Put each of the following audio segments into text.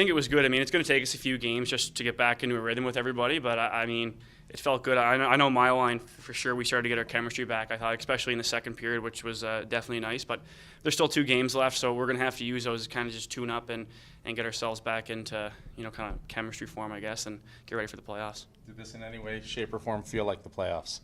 think it was good. I mean, it's going to take us a few games just to get back into a rhythm with everybody, but I mean, it felt good. I know my line, for sure, we started to get our chemistry back, I thought, especially in the second period, which was definitely nice. But there's still 2 games left, so we're going to have to use those to kind of just tune up and get ourselves back into, kind of chemistry form, I guess, and get ready for the playoffs. Did this in any way, shape, or form feel like the playoffs?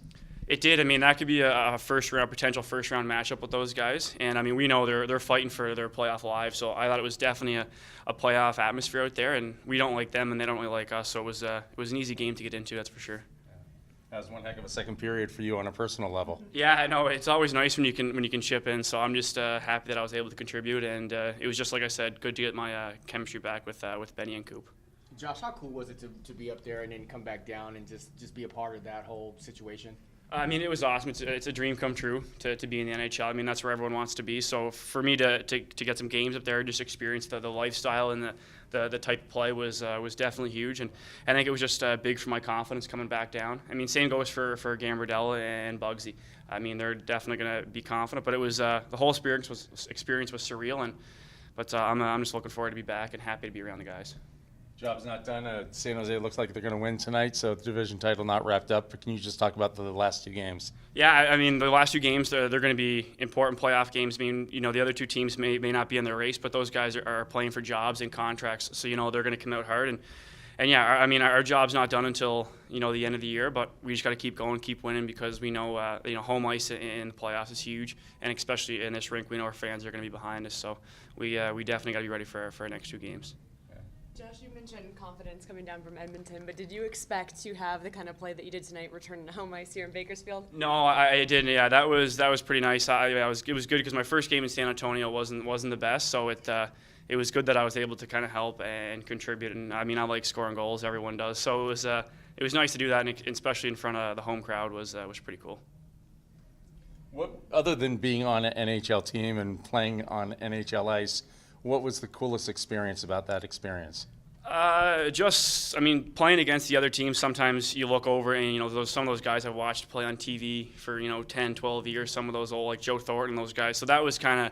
It did. I mean, that could be a potential first-round matchup with those guys. And, I mean, we know they're fighting for their playoff lives. So I thought it was definitely a playoff atmosphere out there. And we don't like them, and they don't really like us. So it was an easy game to get into, that's for sure. That was one heck of a second period for you on a personal level. Yeah, I know. It's always nice when you can chip in. So I'm just happy that I was able to contribute. And it was just, like I said, good to get my chemistry back with Benny and Coop. Josh, how cool was it to be up there and then come back down and just be a part of that whole situation? I mean, it was awesome. It's a dream come true to be in the NHL. I mean, that's where everyone wants to be. So for me to get some games up there, just experience the lifestyle and the type of play was definitely huge. And I think it was just big for my confidence coming back down. I mean, same goes for Gambardella and Bugsy. I mean, they're definitely going to be confident. But it was the whole experience was surreal. But I'm just looking forward to be back and happy to be around the guys. Job's not done. San Jose looks like they're going to win tonight, so the division title not wrapped up. But can you just talk about the last 2 games? Yeah, I mean, the last 2 games, they're going to be important playoff games. I mean, the other 2 teams may not be in the race, but those guys are playing for jobs and contracts, so, they're going to come out hard. And yeah, I mean, our job's not done until, the end of the year, but we just got to keep going, keep winning, because we know, home ice in the playoffs is huge, and especially in this rink, we know our fans are going to be behind us, so we definitely got to be ready for our next 2 games. Josh, you mentioned confidence coming down from Edmonton, but did you expect to have the kind of play that you did tonight returning to home ice here in Bakersfield? No, I didn't. Yeah, that was pretty nice. It was good because my first game in San Antonio wasn't the best, so it was good that I was able to kind of help and contribute. And I mean, I like scoring goals, everyone does. So it was nice to do that, and especially in front of the home crowd was pretty cool. What, other than being on an NHL team and playing on NHL ice, what was the coolest experience about that experience? Playing against the other teams, sometimes you look over and, some of those guys I've watched play on TV for, 10, 12 years, some of those old, like Joe Thornton, those guys. So that was kind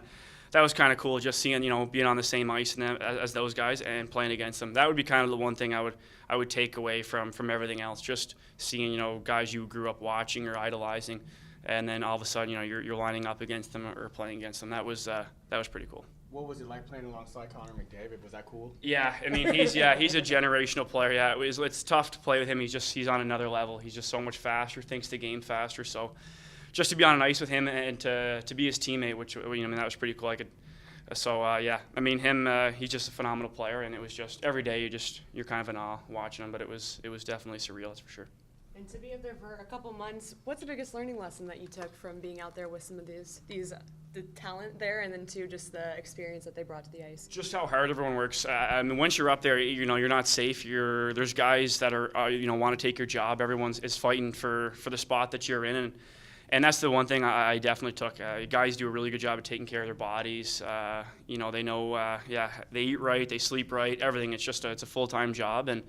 of cool, just seeing, being on the same ice as those guys and playing against them. That would be kind of the one thing I would take away from everything else, just seeing, guys you grew up watching or idolizing, and then all of a sudden, you're lining up against them or playing against them. That was pretty cool. What was it like playing alongside Connor McDavid? Was that cool? Yeah, I mean, he's a generational player. Yeah, it's tough to play with him. He's on another level. He's just so much faster, thinks the game faster. So just to be on an ice with him and to be his teammate, which that was pretty cool. He's just a phenomenal player, and it was just every day you're kind of in awe watching him. But it was definitely surreal, that's for sure. And to be up there for a couple months, what's the biggest learning lesson that you took from being out there with some of the talent there, and then just the experience that they brought to the ice? Just how hard everyone works. I mean, once you're up there, you're not safe. There's guys that are want to take your job. Everyone is fighting for the spot that you're in, and that's the one thing I definitely took. Guys do a really good job of taking care of their bodies. They know, they eat right, they sleep right, everything. It's just it's a full-time job, and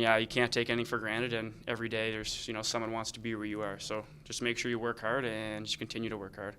yeah, you can't take anything for granted, and every day there's, someone wants to be where you are. So just make sure you work hard and just continue to work hard.